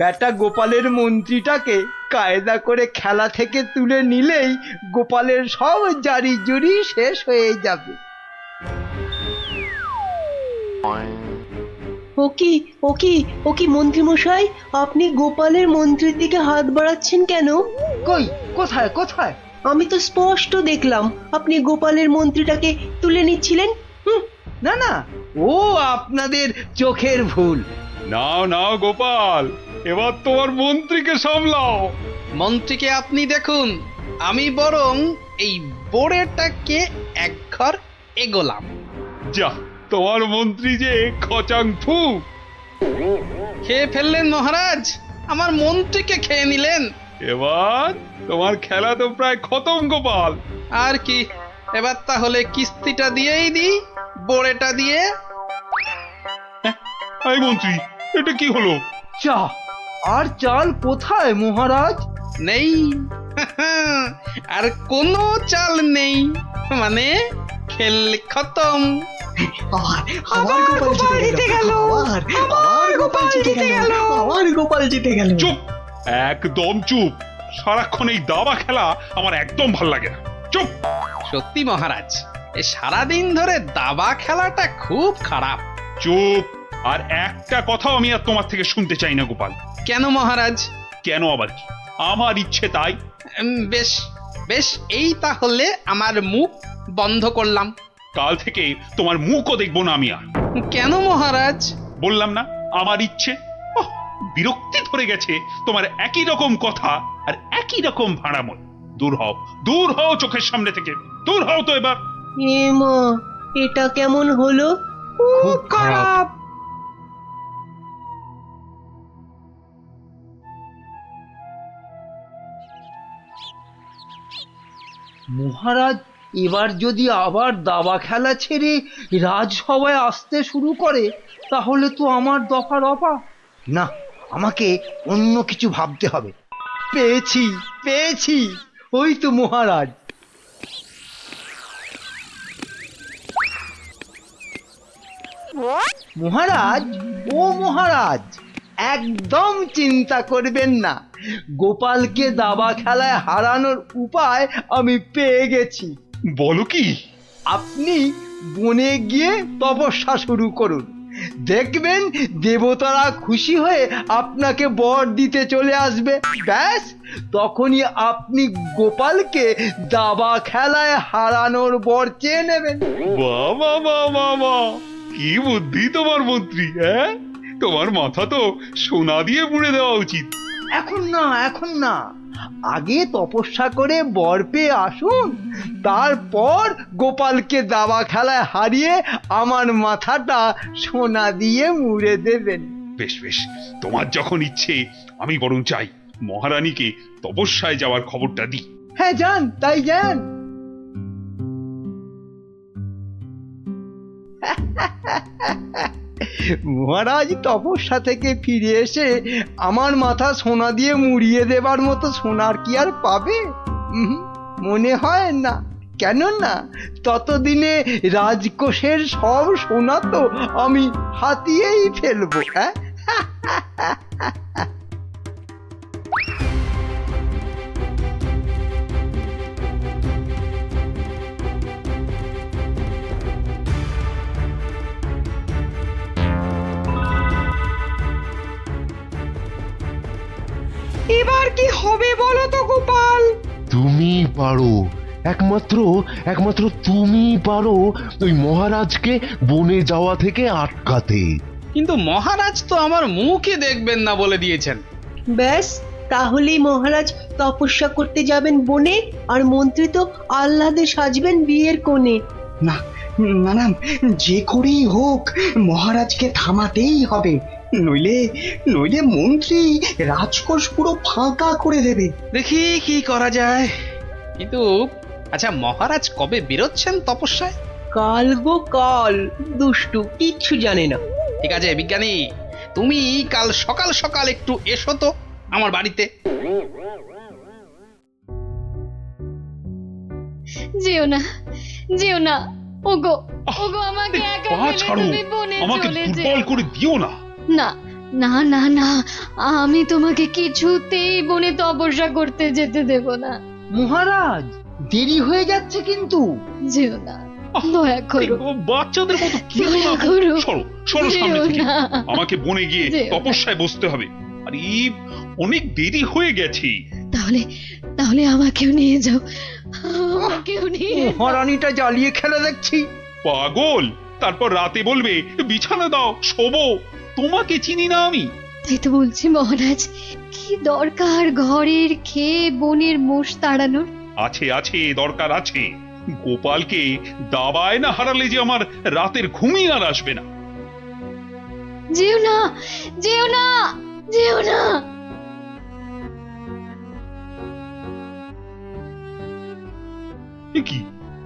বেটা গোপালের মন্ত্রীটাকে কায়দা করে খেলা থেকে তুলে নিলেই গোপালের সব জারি জুরি শেষ হয়ে যাবে। ও কি মন্ত্রী মশাই, আপনি গোপালের মন্ত্রীর দিকে হাত বাড়াচ্ছেন কেন? কই, কোথায় কোথায়? আমি তো স্পষ্ট দেখলাম আপনি গোপালের মন্ত্রীটাকে তুলে নিচ্ছিলেন। না না, ও আপনাদের চোখের ভুল। নাও নাও গোপাল, এবার তোমার মন্ত্রীকে সামলাও। মন্ত্রীকে আপনি দেখুন, আমি বরং এই বোড়েটাকে এক ঘর এগোলাম। যা, তোমার মন্ত্রী যে খচাং ফু। খেয়ে ফেললেন মহারাজ, আমার মন্ত্রীকে খেয়ে নিলেন। এবার তোমার খেলা তো প্রায় খতম গোপাল। আর কি, এবার তাহলে কিস্তিটা দিয়েই দিই, বোড়েটা দিয়ে। এই মন্ত্রী, এটা কি হলো? চা আর চাল কোথায় মহারাজ? নেই, আর কোনো চাল নেই, মানে খেল খতম। আবার গোপাল জিতে গেল। আবার গোপাল জিতে গেল। আবার গোপাল জিতে গেল। চুপ, একদম চুপ। সারাক্ষণ এই দাবা খেলা আমার একদম ভাল লাগে না। চুপ। সত্যি মহারাজ, এই সারাদিন ধরে দাবা খেলাটা খুব খারাপ। চুপ, আর একটা কথাও আমি আর তোমার থেকে শুনতে চাই না গোপাল। কেন মহারাজ? কেন আবার কি? আমার ইচ্ছে তাই। বেশ বেশ, এই তাহলে আমার মুখ বন্ধ করলাম। কাল থেকে তোমার মুখও দেখবো না আমি আর। কেন মহারাজ? বললাম না, আমার ইচ্ছে। ওহ, বিরক্তি ধরে গেছে তোমার একই রকম কথা আর একই রকম ভাড়াময়। দূর হও, দূর হও চোখের সামনে থেকে, দূর হও তো এবার। এ মা, এটা কেমন হলো? খুব খারাপ। মহারাজ এবার যদি আবার দাবা খেলা ছেড়ে রাজসভায় আসতে শুরু করে তাহলে তো আমার দফা রফা। না, আমাকে অন্য কিছু ভাবতে হবে। পেয়েছি পেয়েছি, ওই তো মহারাজ। মহারাজ, ও মহারাজ, একদম চিন্তা করবেন না, গোপালকে দাবা খেলায় হারানোর উপায় আমি পেয়ে গেছি। বলো কি? আপনি বনে গিয়ে তপস্যা শুরু করুন, দেখবেন দেবতারা খুশি হয়ে আপনাকে বর দিতে চলে আসবে। ব্যাস, তখনই আপনি গোপালকে দাবা খেলায় হারানোর বর চেয়ে নেবেন। বাবা বাবা বাবা, কি বুদ্ধি তোমার মন্ত্রী! হ্যাঁ, তোমার মাথা তো সোনা দিয়ে মুড়ে দেওয়া উচিত। এখন না, এখন না, আগে তপস্যা করে বর পেয়ে আসুন, তারপর গোপালকে দাবা খেলায় হারিয়ে আমার মাথাটা সোনা দিয়ে মুড়ে দেবেন। বেশ বেশ, তোমার যখন ইচ্ছে, আমি বরং চাই মহারানীকে তপস্যায় যাওয়ার খবরটা দিই। হ্যাঁ, যান, তাই যান। মহারাজ তপস্যা থেকে ফিরে এসে আমার মাথা সোনা দিয়ে মুড়িয়ে দেবার মতো সোনার কি আর পাবে? মনে হয় না। কেননা ততদিনে রাজকোষের সব সোনা তো আমি হাতিয়েই ফেলবো। হ্যাঁ, এবার কি হবে বলো তো গোপাল? তুমি পারো, একমাত্র একমাত্র তুমি পারো ওই মহারাজকে বনে যাওয়া থেকে আটকাতে। কিন্তু মহারাজ তো আমার মুখই দেখবেন না বলে দিয়েছেন। ব্যাস, তাহলেই মহারাজ তপস্যা করতে যাবেন বনে, আর মন্ত্রী তো আহ্লাদে সাজবেন বিয়ের কোণে। না না না, যে করেই হোক মহারাজকে থামাতেই হবে, নইলে নইলে মন্ত্রী রাজকোষ পুরো ফাঁকা করে দেবে। দেখি কি করা যায়। কিন্তু আচ্ছা, মহারাজ কবে বেরোচ্ছেন তপস্যায়? কাল গো কাল, দুষ্টু কিচ্ছু জানে না। ঠিক আছে বিজ্ঞানী, তুমি কাল সকাল সকাল একটু এসো তো আমার বাড়িতে। যেও না, যেও না, ওগো ওগো, আমাকে একা পা ফেলে ছাড়ো, তুমি বনে আমাকে চলে দুর্বল যেও করে দিও না। না। না না না, আমি তোমাকে কিছুতেই বনে তপস্যা করতে যেতে দেব না। মহারাজ দেরি হয়ে যাচ্ছে কিন্তু। যেও না, দয়া এই করো, বাচ্চাদের মতো কি দয়া না- করো। সরো সরো সামনে যেও থেকে। না। আমাকে বনে গিয়ে যেও না। তপস্যায় বসতে হবে। আর এই অনেক দেরি হয়ে গেছে। তাহলে তাহলে আমাকেও নিয়ে যাও, আমাকেও নিয়ে যাও। মহারানীটা জ্বালিয়ে খেলে দেখছি। পাগল, তারপর রাতে বলবে বিছানা দাও শোবো। তোমাকে চিনি না আমি। তাই তো বলছি মহারাজ, কি দরকার ঘরের খেয়ে বনের মোষ তাড়ানোর? আছে আছে, দরকার আছে। গোপালকে দাবায় না হারালে যে আমার রাতের ঘুমই আর আসবে না। যেও না, যেও না, যেও না। এ কি,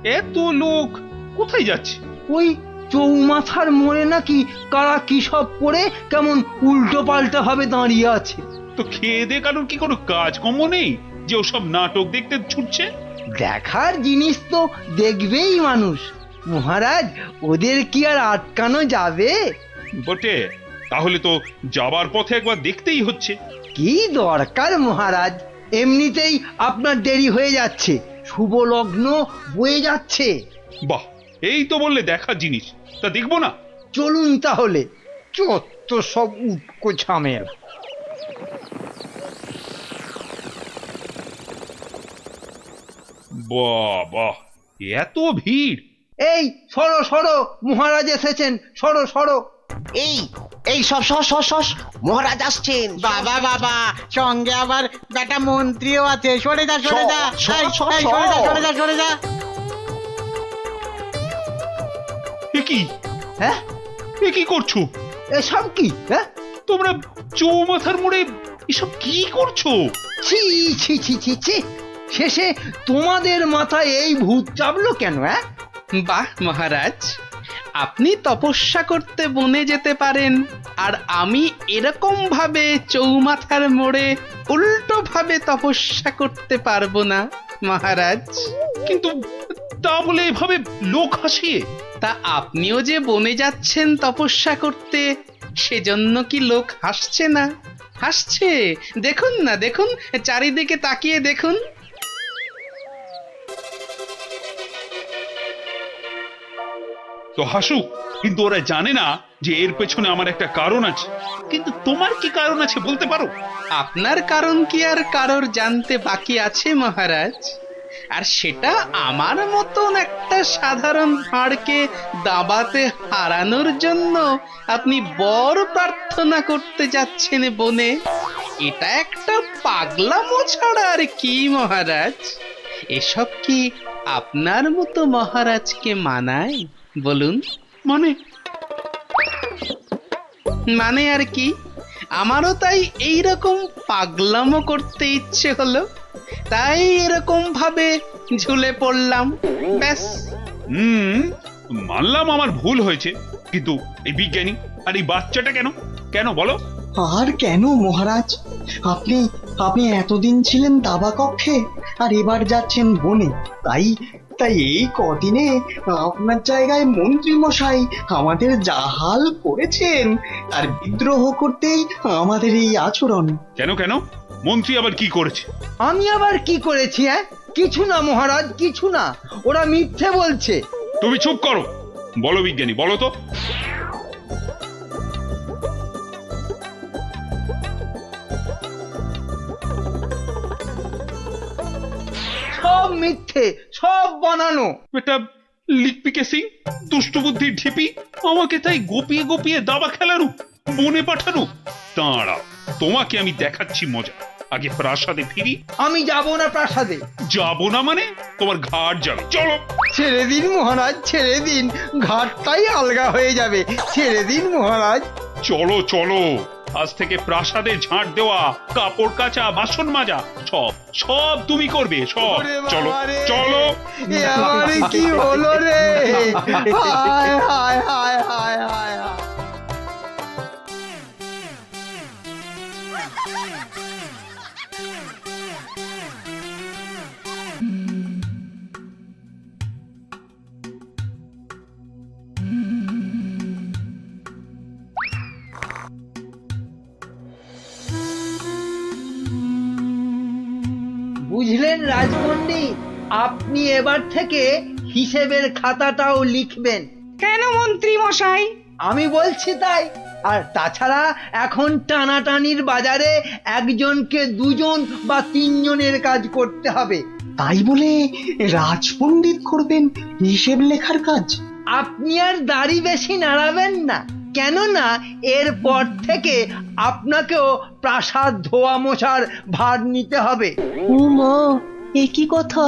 এত লোক কোথায় যাচ্ছে? ওই চৌমাথার মোড়ে নাকি কারা কি সব পড়ে কেমন উল্টো পাল্টা ভাবে দাঁড়িয়ে আছে। তো খেয়ে দে কারোর কি কোনো কাজকর্ম নেই যে ওসব নাটক দেখতে ছুটছে? দেখার জিনিস তো দেখবেই মানুষ। মহারাজ ওদের কি আর আটকানো যাবে? বটে, তাহলে তো যাবার পথে একবার দেখতেই হচ্ছে। কি দরকার মহারাজ, এমনিতেই আপনার দেরি হয়ে যাচ্ছে, শুভ লগ্ন বয়ে যাচ্ছে। বাহ, এই তো বললে দেখার জিনিস, তা দেখবো না? চলুন তাহলে। চত্ব সব উটকো ঝামেলা। বাহ বাহ, এত ভিড়! এই সরো সরো, মহারাজ এসেছেন, সরো সরো। এই এই সব সস সস সস মহারাজ আসছেন। বাবা বাবা, সঙ্গে আবার বেটা মন্ত্রীও আছে। সরে যা সরে যা, সর, এই, সর, এই, সর। সরে যা সরে যা সরে যা। এ কি, হ্যাঁ, এ কি করছো এসব কি? হ্যাঁ, তোমরা? চৌমাথার মোড়ে এসব কি করছো? ছি ছি ছি ছি ছি, শেষে তোমাদের মাথায় এই ভূত চাপলো কেন? হ্যাঁ, বাহ মহারাজ, আপনি তপস্যা করতে বনে যেতে পারেন, আর আমি এরকম ভাবে চৌমাথার মোড়ে উল্টো ভাবে তপস্যা করতে পারবো না মহারাজ। কিন্তু তা বলে এভাবে লোক হাসিয়ে? তা আপনিও যে বনে যাচ্ছেন তপস্যা করতে, সেজন্য কি লোক হাসছে না? হাসছে, দেখুন না, দেখুন, চারিদিকে তাকিয়ে দেখুন। তো হাসুক, কিন্তু ওরা জানে না যে এর পেছনে আমার একটা কারণ আছে। কিন্তু তোমার কি কারণ আছে বলতে পারো? আপনার কারণ কি আর কারোর জানতে বাকি আছে মহারাজ? আর সেটা আমার মতন একটা সাধারণ ভাঁড়কে দাবাতে হারানোর জন্য আপনি বর প্রার্থনা করতে যাচ্ছেন বনে। এটা একটা পাগলামো ছাড়া আর কি মহারাজ? এসব কি আপনার মতো মহারাজকে মানায় বলুন? মানে মানে আর কি, আমারও তাই এইরকম পাগলামো করতে ইচ্ছে হলো, তাই এরকম ভাবে ঝুলে পড়লাম, ব্যাস। মানলাম আমার ভুল হয়েছে, কিন্তু এই বিজ্ঞানী আর এই বাচ্চাটা কেন কেন বলো? আর কেন মহারাজ? আপনি আপনি এতদিন ছিলেন দাবা কক্ষে, আর এবার যাচ্ছেন বনে। তাই তাই এই কদিনে আপনার জায়গায় মন্ত্রী মশাই আমাদের যা হাল করেছেন, আর বিদ্রোহ করতেই আমাদের এই আচরণ। কেন কেন, মন্ত্রী আবার কি করেছে? আমি আবার কি করেছি? হ্যাঁ, কিছু না মহারাজ, কিছু না, ওরা মিথ্যে বলছে। তুমি চুপ করো। বলো বিজ্ঞানী, বলো তো। সব মিথ্যে, সব বানানো। এটা লিকপিকে সিং, দুষ্টু বুদ্ধির ঢিপি, আমাকে তাই গোপিয়ে গোপিয়ে দাবা খেলানো, বনে পাঠানো। দাঁড়াও, তোমাকে আমি দেখাচ্ছি মজা। আগে প্রাসাদে ফিরি। আমি যাব না প্রাসাদে। যাবো না মানে? তোমার ঘাট যাবে, চলো। ছেড়ে দিন মহারাজ, ছেড়ে দিন, ঘাটটাই আলগা হয়ে যাবে। ছেড়ে দিন মহারাজ। চলো চলো, আজ থেকে প্রাসাদে ঝাঁট দেওয়া, কাপড় কাচা, বাসন মাজা, সব সব তুমি করবে, সব। ওরে চলো বাবা রে, চলো। এ আমার কি হলো রে? হায় হায় হায় হায় হায় হায়। বুঝলেন রাজপণ্ডিত, আপনি এবার থেকে হিসেবের খাতাটাও লিখবেন। কেন মন্ত্রী মশাই? আমি বলছি তাই। আর তাছাড়া এখন টানাটানির বাজারে একজনকে দুজন বা তিনজনের কাজ করতে হবে। তাই বলে রাজপণ্ডিত করবেন হিসেব লেখার কাজ? আপনি আর দাড়ি বেশি নাড়াবেন না, কেননা এরপর থেকে আপনাকেও প্রাসাদ ধোয়া মোছার ভার নিতে হবে। ও মা, এ কি কথা!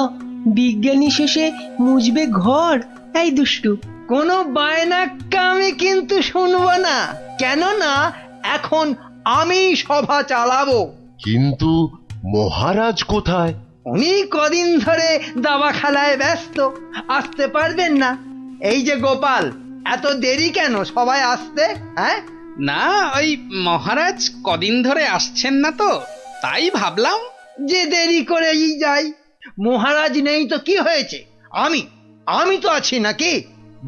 বিজ্ঞানী শেষে মুজবে ঘর? এই দুষ্টু, কোনো বায়নাক্কা আমি কিন্তু শুনবো না, কেননা এখন আমি সভা চালাবো। কিন্তু মহারাজ কোথায়? উনি কদিন ধরে দাবা খেলায় ব্যস্ত, আসতে পারবেন না। এই যে গোপাল, এত দেরি কেন সবাই আসতে? হ্যাঁ, না, ওই মহারাজ কদিন ধরে আসছেন না তো, তাই ভাবলাম। যে দেরি করেই যাই। মহারাজ নেই তো কি হয়েছে, আমি তো আছি নাকি?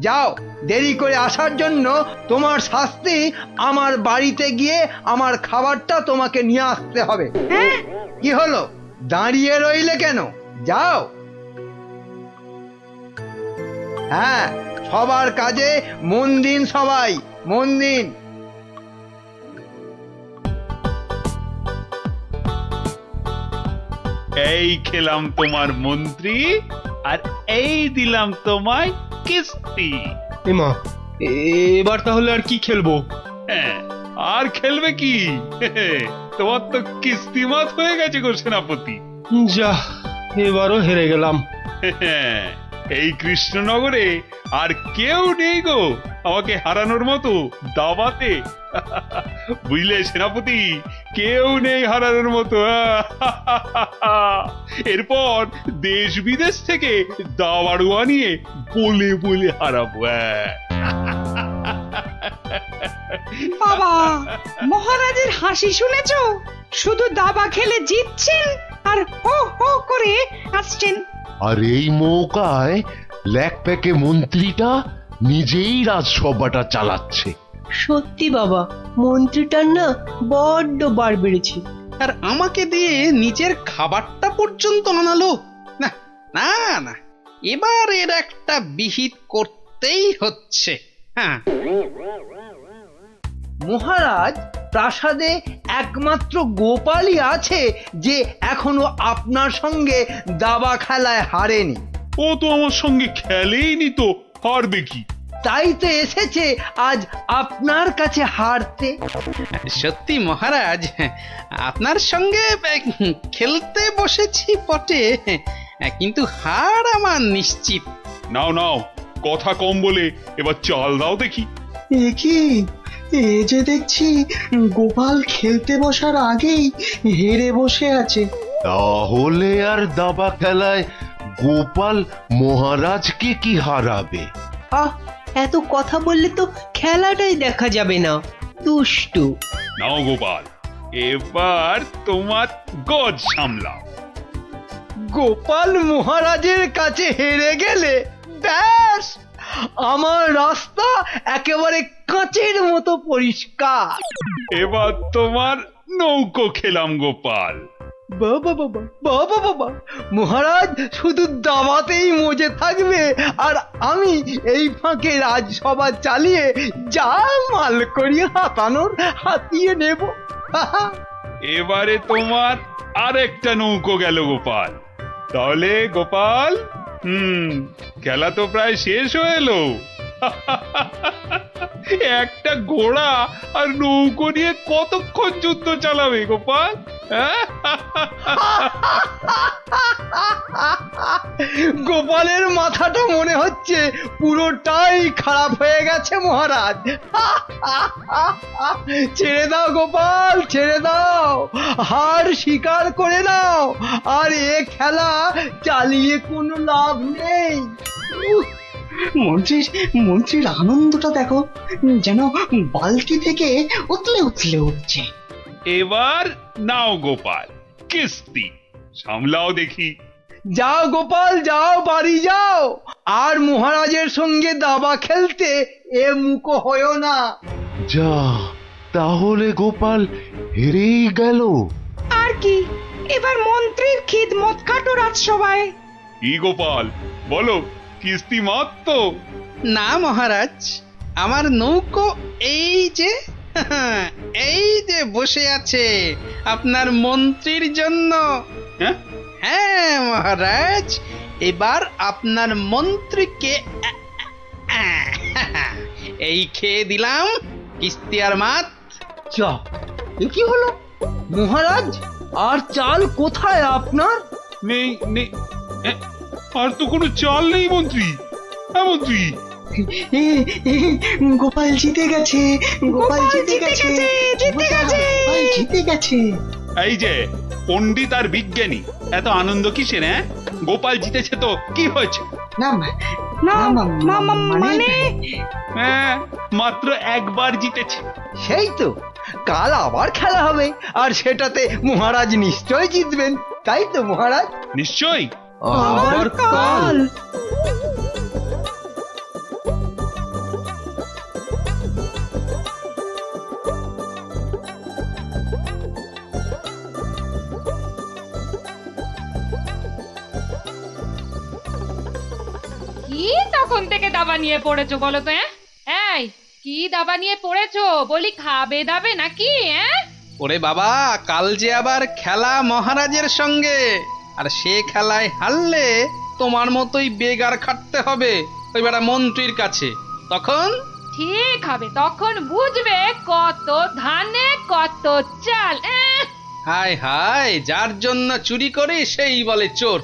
যাও, দেরি করে আসার জন্য তোমার শাস্তি আমার বাড়িতে গিয়ে আমার খাবারটা তোমাকে নিয়ে আসতে হবে। কি হলো, দাঁড়িয়ে রইলে কেন? যাও। হ্যাঁ, সবার কাজে মন দিন, সবাই মন দিন। এই খেলাম তোমার মন্ত্রী, আর এই দিলাম তোমায় কিস্তি। এমা, এবার তাহলে আর কি খেলবো? হ্যাঁ, আর খেলবে কি? তোমার তো কিস্তিমাত হয়ে গেছে গো সেনাপতি। যা, এবারও হেরে গেলাম। এই কৃষ্ণনগরে আর কেউ নেই গো আমাকে হারানোর মতো দাবাতে। বুঝলে সেনাপতি, কেউ নেই হারানোর মতো। এরপর দেশ বিদেশ থেকে দাবাড়ুয়া নিয়ে বলে বলে হারাবো। বাবা, মহারাজের হাসি শুনেছো? শুধু দাবা খেলে জিতছেন আর হো হো করে আসছেন। আর এই মৌকায় ল্যাকপ্যাকে মন্ত্রীটা নিজেই রাজসভাটা চালাচ্ছে। সত্যি বাবা, মন্ত্রীটার না বড্ড বার বেড়েছে। আর আমাকে দিয়ে নিজের খাবারটা পর্যন্ত আনালো। না না না, এবার এর একটা বিহিত করতেই হচ্ছে। হ্যাঁ, মহারাজ, প্রাসাদে একমাত্র গোপালই আছে যে এখনো আপনার সঙ্গে দাবা খেলায় হারেনি। ও তো আমার সঙ্গে খেলেইনি, তো হারবে কি? তাই তো এসেছে আজ আপনার কাছে হারতে। সত্যি মহারাজ, আপনার সঙ্গে খেলতে বসেছি বটে, কিন্তু হার আমার নিশ্চিত। নাও নাও, কথা কম বলে এবার চাল দাও দেখি। এ কি, এ যে দেখছি গোপাল খেলতে বসার আগেই হেরে বসে আছে। তাহলে আর দাবা খেলায় গোপাল মহারাজকে কি হারাবে? আহ, এত কথা বললে তো খেলাটাই দেখা যাবে না। দুষ্টু। নাও গোপাল, এবার তোমার গজ সামলাও। গোপাল মহারাজের কাছে হেরে গেলে ব্যাস, আমার রাস্তা একেবারে কাঁচের মতো পরিষ্কার। এবার তোমার নৌকো খেলাম গোপাল। বাবা বাবা বাবা বাবা, মহারাজ শুধু দাবাতেই মজে থাকবে, আর আমি এই ফাঁকে রাজসভা চালিয়ে যা মাল করি হাতানোর হাতিয়ে নেব। এবারে তোমার আরেকটা নৌকো গেল গোপাল। তাহলে গোপাল, খেলা তো প্রায় শেষ হয়ে এলো। একটা ঘোড়া আর নৌকো নিয়ে কতক্ষণ যুদ্ধ চালাবে গোপাল? গোপালের মাথাটা মনে হচ্ছে পুরোটাই খারাপ হয়ে গেছে মহারাজ। ছেড়ে দাও গোপাল, ছেড়ে দাও, হার স্বীকার করে নাও, আর এ খেলা চালিয়ে কোনো লাভ নেই। মন্ত্রীর আনন্দটা দেখো, যেন বালতি থেকে উতলে উতলে উঠছে। এবার নাও গোপাল কিস্তি, সামলাও দেখি। যাও গোপাল, যাও, বাড়ি যাও, আর মহারাজের সঙ্গে দাবা খেলতে এ মুখো হয়েও না। যা, তাহলে গোপাল হেরেই গেল। আর কি, এবার মন্ত্রীর খিদমত খাটো রাজসভায়। কি গোপাল বলো, কিস্তি মাত্র? না মহারাজ, আমার নৌকো এই যে এই যে বসে আছে আপনার মন্ত্রীর জন্য। হ্যাঁ হ্যাঁ মহারাজ, এবার আপনার মন্ত্রীকে এই খেয়ে দিলাম কিস্তি আর মাত। যা, এ কি হলো মহারাজ? আর চাল কোথায় আপনার? নেই নেই, আর তো কোনো চাল নেই মন্ত্রী। হ্যাঁ মন্ত্রী, গোপাল জিতে গেছে, গোপাল জিতে গেছে, জিতে গেছে। গোপাল জিতে গেছে। এই যে পণ্ডিত আর বিজ্ঞানী, এত আনন্দ কিসের? হ্যাঁ, গোপাল জিতেছে তো কি হয়েছে? না মানে হ্যাঁ, মাত্র একবার জিতেছে। সেই তো, কাল আবার খেলা হবে, আর সেটাতে মহারাজ নিশ্চয় জিতবেন, তাই তো মহারাজ? নিশ্চয়ই। আবার কাল? কি তখন থেকে দাবা নিয়ে পড়েছো বলো তো? এই কি দাবা নিয়ে পড়েছো? বলি খাবে দাবে নাকি? ওরে বাবা, কাল যে আবার খেলা মহারাজের সঙ্গে, আর সে খেলায় হারলে তোমার মতোই বেগার খাটতে হবে ওই বেটা মন্ত্রীর কাছে। তখন ঠিক হবে, তখন বুঝবে কত ধানে কত চাল। হায় হায়, যার জন্য চুরি করি সেই বলে চোর।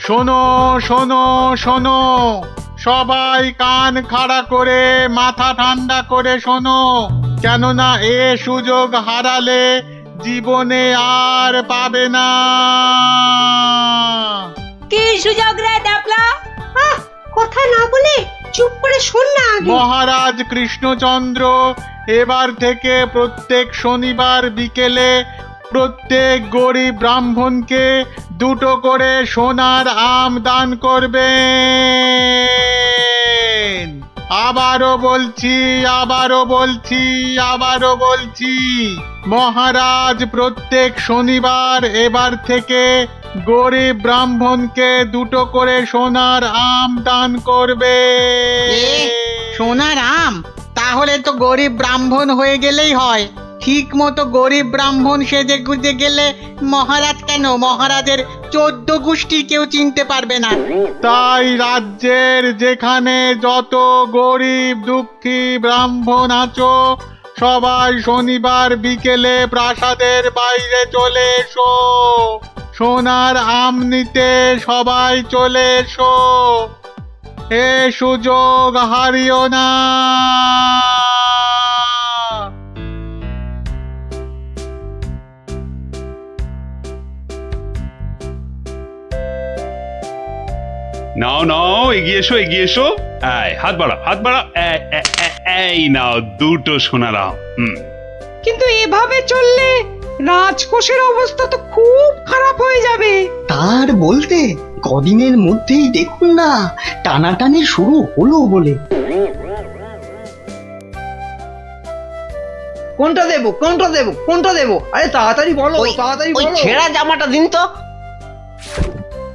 শোনো শোনো শোনো, সবাই কান খাড়া করে মাথা ঠান্ডা করে শোনো, কেননা এ সুযোগ হারালে জীবনে আর পাবে না। কি সুযোগ রে ডাবলা? কথা না বলে চুপ করে শোন না। মহারাজ কৃষ্ণচন্দ্র এবার থেকে প্রত্যেক শনিবার বিকেলে প্রত্যেক গরিব ব্রাহ্মণকে 2টো করে সোনার আম দান করবেন। আবারও বলছি, আবারও বলছি, আবারও বলছি, মহারাজ প্রত্যেক শনিবার এবার থেকে গরিব ব্রাহ্মণকে 2টো করে সোনার আম দান করবে। সোনার আম? তাহলে তো গরিব ব্রাহ্মণ হয়ে গেলেই হয়। ঠিক মতো গরিব ব্রাহ্মণ সেজে গুজে গেলে মহারাজ কেন, মহারাজের 14 গোষ্ঠী কেউ চিনতে পারবে না। তাই রাজ্যের যেখানে যত গরিব দুঃখী ব্রাহ্মণ আছো, সবাই শনিবার বিকেলে প্রাসাদের বাইরে চলে এসো। সোনার আম নিতে সবাই চলে এসো, এ সুযোগ হারিও না। নাও নাও, এগিয়ে এসো, এগিয়ে এসো। হাত বাড়াও, হাত বাড়াও। এই নাও 2টো সোনার আম। কিন্তু এভাবে চললে রাজকোষের অবস্থা তো খুব খারাপ হয়ে যাবে। তার বলতে কদিনের মধ্যেই দেখুন না টানাটানি শুরু হলো বলে। কোনটা দেবো, কোনটা দেবো, কোনটা দেবো? আরে তাড়াতাড়ি বলো, তাড়াতাড়ি ওই বলো। ছেঁড়া জামাটা দিন তো।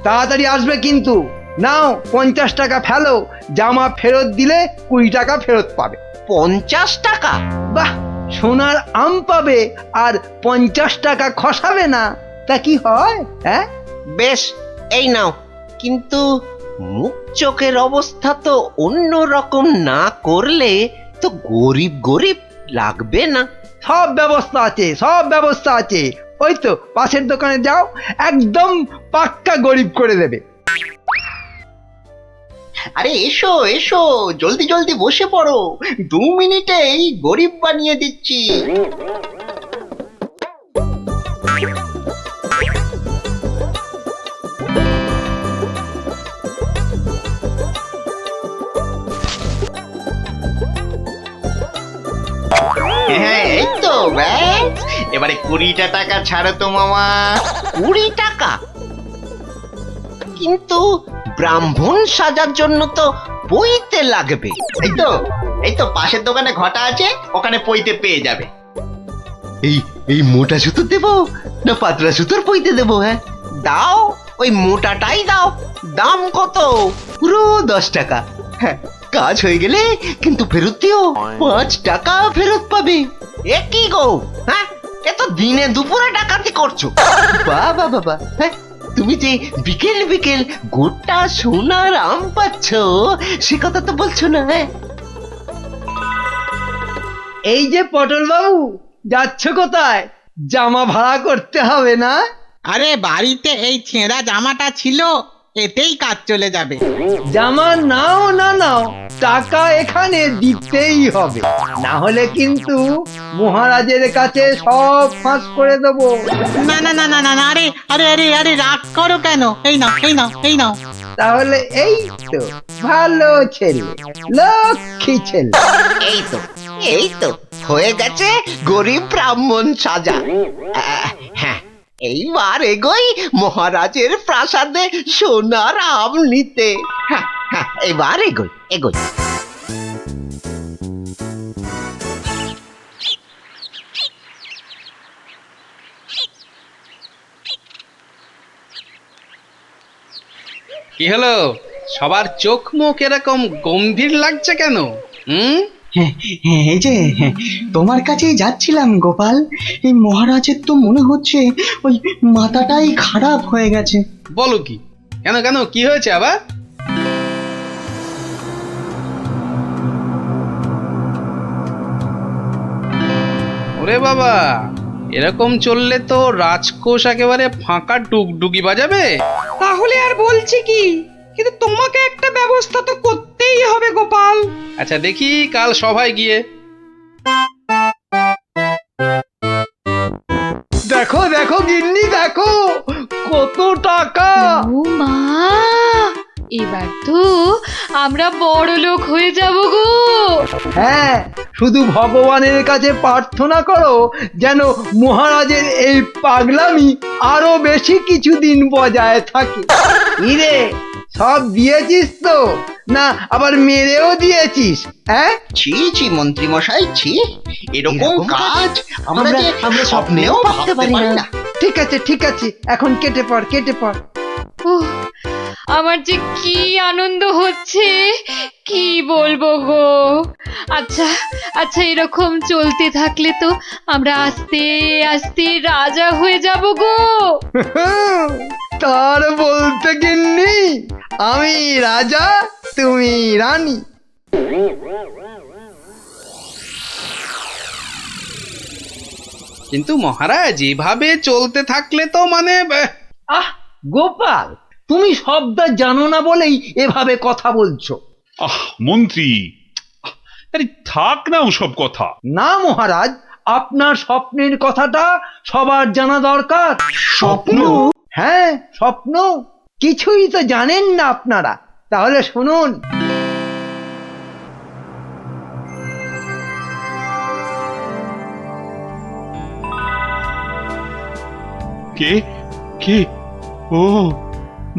তাড়াতাড়ি আসবে কিন্তু। নাও 50 টাকা ফেলো, জামা ফেরত দিলে 20 টাকা ফেরত পাবে। 50 টাকা? বাহ, সোনার আম পাবে আর 50 টাকা খসাবে না, তা কি হয়? হ্যাঁ বেশ, এই নাও। কিন্তু মুখ চোখের অবস্থা তো অন্য রকম না করলে তো গরিব গরিব লাগবে না। সব ব্যবস্থা আছে, সব ব্যবস্থা আছে। ওই তো পাশের দোকানে যাও, একদম পাক্কা গরিব করে দেবে। আরে এসো এসো, জলদি জলদি বসে পড়ো, 2 মিনিটেই গরিব বানিয়ে দিচ্ছি। হ্যাঁ, এই তো ব্যাস, এবারে 20টা টাকা ছাড়ো তো মামা। 20 টাকা? কিন্তু ব্রাহ্মণ সাজার জন্য তো পইতে লাগবে। এই তো পাশের দোকানে ঘটা আছে, ওখানে পইতে পেয়ে যাবে। এই এই মোটা সুতো দেবো না পাতলা সুতোর পইতে দেবো? হ্যাঁ দাও, ওই মোটাটাই দাও। দাম কত? পুরো 10 টাকা। হ্যাঁ, কাজ হয়ে গেলে কিন্তু ফেরত দিও, 5 টাকা ফেরত পাবে। এ কি গো, হ্যাঁ এ তো দিনে দুপুরে ডাকাতি করছো। বাবা বাবা, হ্যাঁ তুমি যে বিকেল বিকেল গোটা সোনার আম পাচ্ছ সে কথা তো বলছো না। হ্যাঁ এই যে পটল বাবু, যাচ্ছ কোথায়? জামা ভাড়া করতে হবে না? আরে বাড়িতে এই ছেঁড়া জামাটা ছিল, এতেই কাজ চলে যাবে। জামা নাও না নাও, টাকা এখানে দিতেই হবে, না হলে কিন্তু মহারাজের কাছে সব ফাঁস করে দেবো। না না না না না না, আরে আরে আরে আরে রাগ করো কেন? এই নাও এই নাও এই নাও। তাহলে এই তো ভালো ছেলে, লক্ষ্মী ছেলে। এই তো হয়ে গেছে গরিব ব্রাহ্মণ সাজা। হ্যাঁ এইবার এগোই মহারাজের প্রাসাদে সোনার আম নিতে। হ্যাঁ হ্যাঁ এবার এগোই এগোই। কি হলো, সবার চোখ মুখ এরকম গম্ভীর লাগছে কেন? এই যে তোমার কাছেই যাচ্ছিলাম গোপাল। এই মহারাজের তো মনে হচ্ছে ওই মাথাটাই খারাপ হয়ে গেছে। বলো কি? কেন কেন, কি হয়েছে আবার? ওরে বাবা, এরকম চললে তো রাজকোষ একেবারে ফাঁকা ডুগডুগি বাজাবে। তাহলে আর বলছি কি, কিন্তু তোমাকে একটা ব্যবস্থা তো করতেই হবে গোপাল। আচ্ছা দেখি কাল সভায় গিয়ে। দেখো দেখো গিন্নি, দেখো কত টাকা। ও মা, এবার তো আমরা বড় লোক হয়ে যাব গো। হ্যাঁ, শুধু ভগবানের কাছে প্রার্থনা করো যেন মহারাজের এই পাগলামি আরো বেশি কিছুদিন বজায় থাকে। ইরে, সব দিয়েছিস তো, না আবার মেরেও দিয়েছিস? হ্যাঁ, ছি ছি মন্ত্রী মশাই, ছি, এরকম কাজ আমরা স্বপ্নেও ভাবতে পারি না। ঠিক আছে ঠিক আছে, এখন কেটে পড় কেটে পড়। উহ, আমার যে কি আনন্দ হচ্ছে, কি বলবো গো। আচ্ছা আচ্ছা, এরকম চলতে থাকলে তো আমরা আস্তে আস্তে রাজা হয়ে যাব গো। তার বলতে গিন্নি, আমি রাজা তুমি রানী। কিন্তু মহারাজ এভাবে চলতে থাকলে তো মানে আহ গোপাল, তুমি শব্দ জানো না বলেই এভাবে কথা বলছো। মন্ত্রী, আরে থাক না ওসব কথা। না মহারাজ, আপনার স্বপ্নের কথাটা সবার জানা দরকার। স্বপ্ন? হ্যাঁ স্বপ্ন, কিছুই তো জানেন না আপনারা। তাহলে শুনুন। কে কে? ও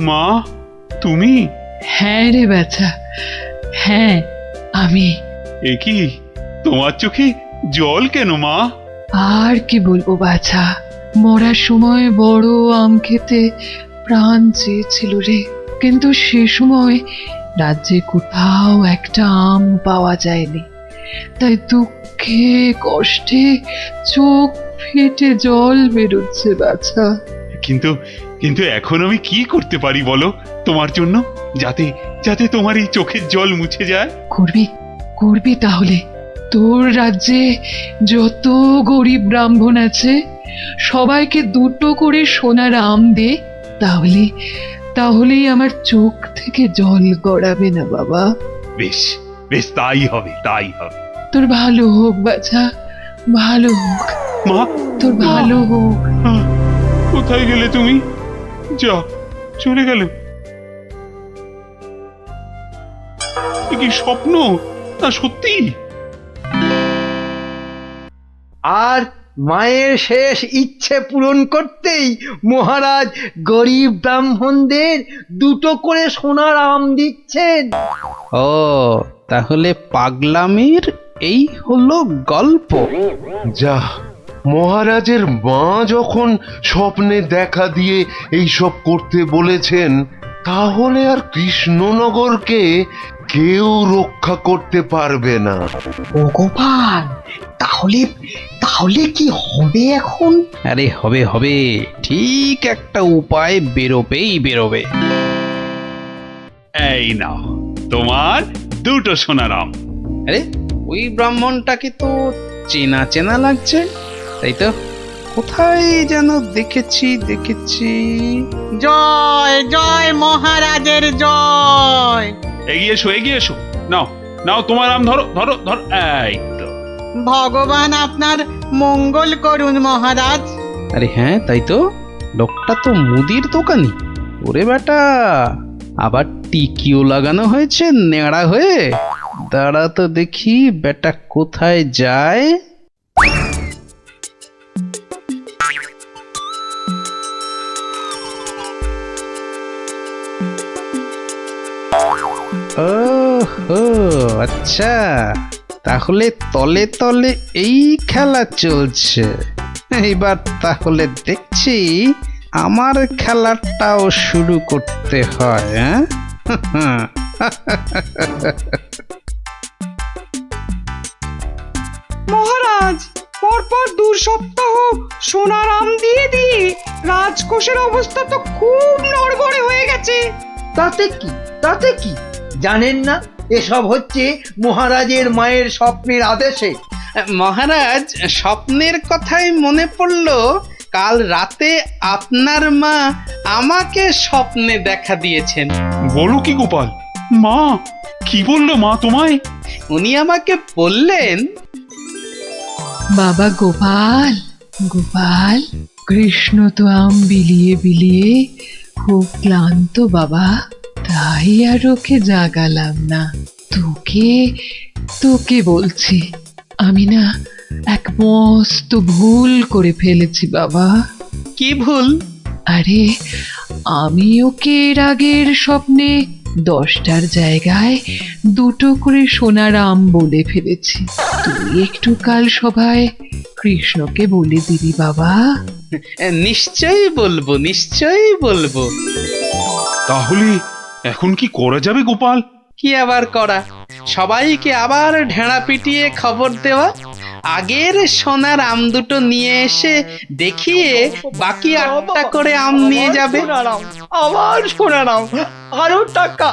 মা, তুমি? হ্যাঁ রে বাছা, হ্যাঁ আমি। এ কি, তোমার চোখে জল কেন মা? আর কি বলবো বাছা, মরার সময় বড় আম খেতে প্রাণ চেয়েছিল রে, কিন্তু সে সময় রাজ্যে কোথাও একটা আম পাওয়া যায়নি। তাই দুঃখে কষ্টে চোখ ফেটে জল বেরোচ্ছে বাছা। কিন্তু কিন্তু এখন আমি কি করতে পারি বলো তোমার জন্য, যাতে যাতে তোমার এই চোখের জল মুছে যায়? করবি করবি তাহলে। তোর রাজ্যে যত গরিব ব্রাহ্মণ আছে সবাইকে 2টো করে সোনার আম দে, তাহলে তাহলেই আমার চোখ থেকে জল গড়াবে না বাবা। বেশ বেশ, তাই হবে তাই হবে। তোর ভালো হোক বাছা, ভালো হোক মা, তোর ভালো হোক। কোথায় গেলে তুমি? যা, চলে গেলে? এ কি স্বপ্ন না সত্যি? আর মায়ের শেষ ইচ্ছে পূরণ করতেই মহারাজ গরিব ব্রাহ্মণদের 2টো করে সোনার আম দিচ্ছেন। ও তাহলে পাগলামির এই হলো গল্প। যা, মহারাজের মা যখন স্বপ্নে দেখা দিয়ে এইসব করতে বলেছেন, তাহলে আর কৃষ্ণনগরকে কেউ রক্ষা করতে পারবে না। ও গোপাল, তাহলে তাহলে কি হবে এখন? আরে হবে হবে, ঠিক একটা উপায় বেরোবেই বেরোবে। এই নাও তোমার 2টো সোনার আম। আরে ওই ব্রাহ্মণটাকে তো চেনা চেনা লাগছে, তাই তো? কোথায় যেন দেখেছি। জয় জয় মহারাজের জয়। এগিয়ে এসো। নাও নাও তোমার আম, ধরো ধরো ধরো। এই তো। ভগবান আপনার মঙ্গল করুন মহারাজ। আরে হ্যাঁ, তাই তো, লোকটা তো মুদির দোকানি। ওরে বেটা, আবার টিকিও লাগানো হয়েছে নেড়া হয়ে। দাঁড়া তো দেখি বেটা কোথায় যায়। ওহো আচ্ছা, তাহলে তলে তলে এই খেলা চলছে। এইবার তাহলে দেখছি আমার খেলাটাও শুরু করতে হয়। হ্যাঁ মহারাজ, পরপর 2 সপ্তাহ সোনার আম দিয়ে রাজকোষের অবস্থা তো খুব নড়বড়ে হয়ে গেছে। তাতে কি জানেন না, এসব হচ্ছে মহারাজের মায়ের স্বপ্নের আদেশে। মহারাজ, স্বপ্নের কথাই মনে পড়লো, কাল রাতে আপনার মা আমাকে স্বপ্নে দেখা দিয়েছেন। বলো কি গোপাল? মা কি বললো মা তোমায়? উনি আমাকে বললেন, বাবা গোপাল, গোপাল, কৃষ্ণ তো আম বিলিয়ে খুব ক্লান্ত বাবা, তাই আর ওকে জাগালাম না। তোকে বলছি, আমি না এক মস্ত ভুল করে ফেলেছি বাবা। কি ভুল? আরে আমি ওকে এর আগের স্বপ্নে 10টার জায়গায় 2টো করে সোনার আম বলে ফেলেছি। তুই একটু কাল সভায় কৃষ্ণকে বলে দিবি বাবা। নিশ্চয়ই বলবো। তাহলে এখন কি করা যাবে গোপাল? কি আবার করা, সবাইকে আবার ঢেঁড়া পিটিয়ে খবর দেওয়া, আগের সোনার আম 2টো নিয়ে এসে দেখিয়ে বাকি 8টা করে আম নিয়ে যাবে। আবার সোনার আম, আরো টাকা।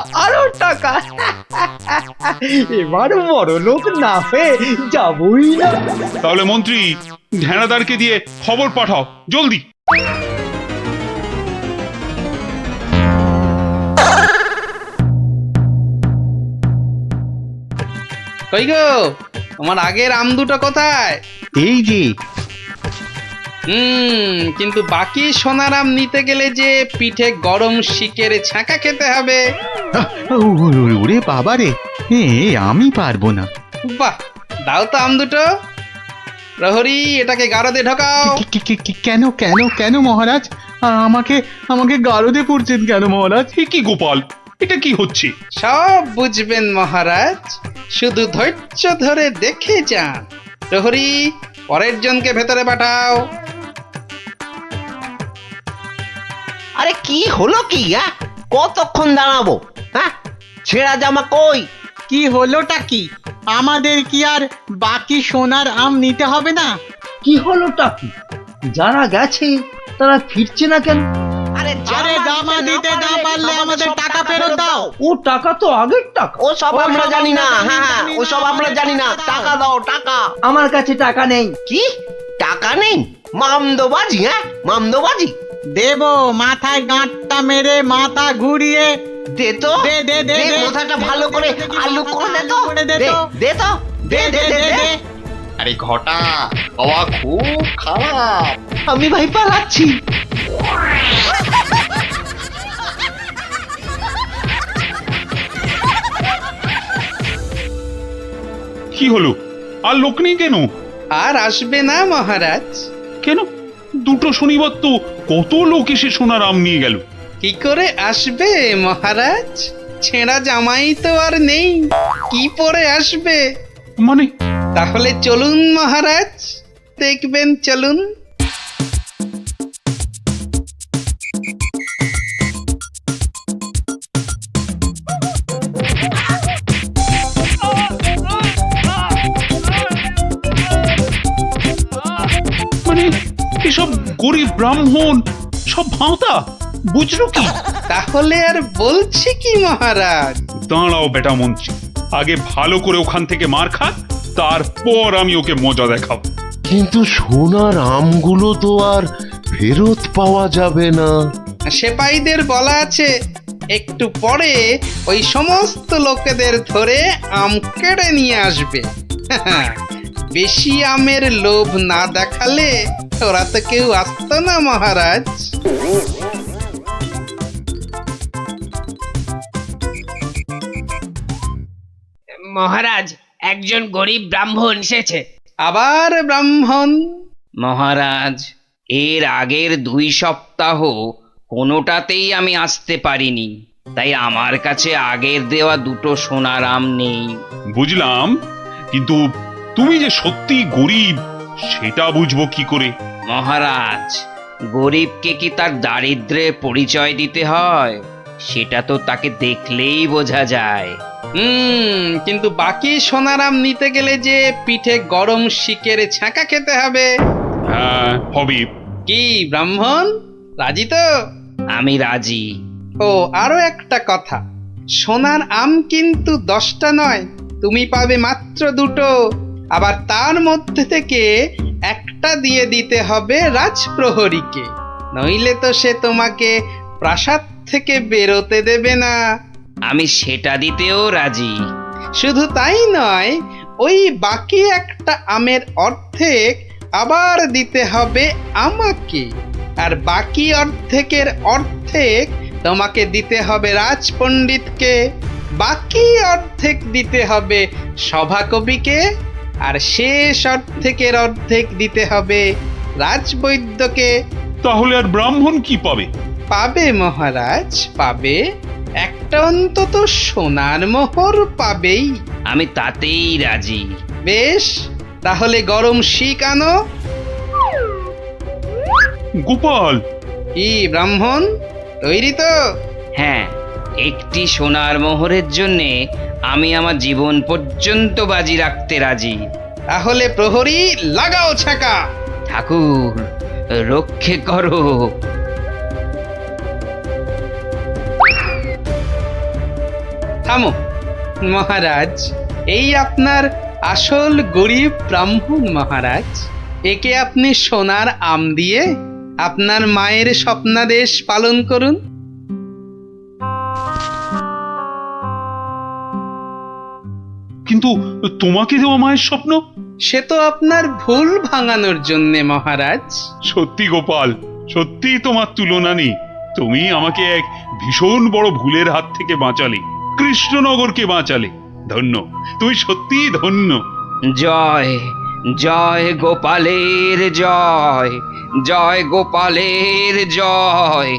এবার বড় লোক না হয়ে যাবই না। তাহলে মন্ত্রী, ঢেঁড়াদারকে দিয়ে খবর পাঠাও জলদি। কই গো, তোমার আগের আম 2টো কোথায়? এই যে। কিন্তু বাকি সোনার আম নিতে গেলে যে পিঠে গরম শিকের ছাঁকা খেতে হবে। ওরে বাবা রে, আমি পারবো না। বাহ, দাও তো আম 2টো। প্রহরী, এটাকে গারদে ঢোকাও। কেন মহারাজ? আমাকে গারদে পড়ছেন কেন মহারাজ? কি গোপাল, এটা কি হচ্ছে? সব বুঝবেন মহারাজ, শুধু ধৈর্য ধরে দেখে যান। প্রহরী, পরের জনকে ভেতরে পাঠাও। আরে কি হলো কি? কতক্ষণ দাঁড়াবো? ছেঁড়া জামা কই? কি হলোটা কি? আমাদের কি আর বাকি সোনার আম নিতে হবে না? কি হলোটা কি? যারা গেছে তারা ফিরছে না কেন? আরে জামা দিতে না পারলে আমাদের টাকা ফেরত দাও। ও টাকা তো আগের টাকা। ও সব আমরা জানি না। হ্যাঁ, ও সব আমরা জানি না। টাকা দাও, টাকা। আমার কাছে টাকা নেই। কি টাকা নেই? মামদোবাজি? মামদোবাজি দেব, মাথায় গাঁটটা মেরে মাথা ঘুরিয়ে দে তো। দে মাথাটা ভালো করে আলু করে দে তো। দে। আরে ঘটা, হাওয়া খুব খারাপ। আমি ভাই পালাচ্ছি। কি হলো? আর লোক নেই কেন? আর আসবে না মহারাজ। কেন? দুটো শনিবার তো কত লোক এসে সোনার আম নিয়ে গেল। কি করে আসবে মহারাজ? ছেঁড়া জামাই তো আর নেই, কি পরে আসবে? মানে? তাহলে চলুন মহারাজ, দেখবেন, চলুন। মানে এসব গরিব ব্রাহ্মণ সব ভাঁতা, বুঝলো কি? তাহলে আর বলছি কি মহারাজ? দাঁড়াও বেটা মন্ত্রী, আগে ভালো করে ওখান থেকে মার খা, তারপর আমি ওকে মজা দেখাবো। কিন্তু সোনার আমগুলো তো আর ফেরত পাওয়া যাবে না। সেপাইদের বলা আছে একটু পরে ওই সমস্ত লোকেদের ধরে আম কেড়ে নিয়ে আসবে। বেশি আমের লোভ না দেখালে ওরা তো কেউ আসতো না মহারাজ। মহারাজ, একজন গরিব ব্রাহ্মণ এসেছে। আবার ব্রাহ্মণ? মহারাজ, এর আগের 2 সপ্তাহ কোনোটাতেই আমি আসতে পারিনি, তাই আমার কাছে আগের দেওয়া 2টো সোনার আম নেই। বুঝলাম, কিন্তু তুমি যে সত্যি গরিব সেটা বুঝবো কি করে? মহারাজ, গরিবকে কি তার দারিদ্র্যের পরিচয় দিতে হয়? সেটা তো তাকে দেখলেই বোঝা যায়। কিন্তু বাকি সোনার আম নিতে গেলে যে পিঠে গরম শিকের ছ্যাঁকা খেতে হবে। হ্যাঁ, হবে। কি ব্রাহ্মণ, রাজি তো? আমি রাজি। ও, আরো একটা কথা, সোনার আম কিন্তু 10টা নয়, তুমি পাবে মাত্র 2টো। আবার তার মধ্যে থেকে একটা দিয়ে দিতে হবে রাজপ্রহরীকে, নইলে তো সে তোমাকে প্রাসাদ থেকে বেরোতে দেবে না। আমি সেটা দিতেও রাজি। শুধু তাই নয়, ওই বাকি একটা আমের অর্ধেক আবার দিতে হবে আমাকে, আর বাকি অর্ধেকের অর্ধেক তোমাকে দিতে হবে রাজপণ্ডিতকে, বাকি অর্ধেক দিতে হবে সভাকবিকে, আর শেষ অর্ধেকের অর্ধেক দিতে হবে রাজবৈদ্যকে। তাহলে আর ব্রাহ্মণ কি পাবে? পাবে মহারাজ, পাবে। একটা অন্তত সোনার মোহর পাবেই। আমি তাতেই রাজি। বেশ, তাহলে গরম শিক আনো। গোপাল! কি ব্রাহ্মণ, তৈরি তো? হ্যাঁ, একটি সোনার মোহরের জন্যে আমি আমার জীবন পর্যন্ত বাজি রাখতে রাজি। তাহলে প্রহরী লাগাও ছাকা। ঠাকুর, রক্ষে করো। থামো মহারাজ, এই আপনার আসল গরিব ব্রাহ্মণ মহারাজ। একে আপনি সোনার আম দিয়ে আপনার মায়ের স্বপ্নাদেশ পালন করুন। কিন্তু তোমাকে দেওয়া মায়ের স্বপ্ন? সে তো আপনার ভুল ভাঙানোর জন্যে মহারাজ। সত্যি গোপাল, সত্যি তোমার তুলনা নেই। তুমি আমাকে এক ভীষণ বড় ভুলের হাত থেকে বাঁচালে, কৃষ্ণনগরকে বাঁচালে। ধন্য, তুমি সত্যি ধন্য। জয় জয় গোপালের জয়, জয় গোপালের জয়।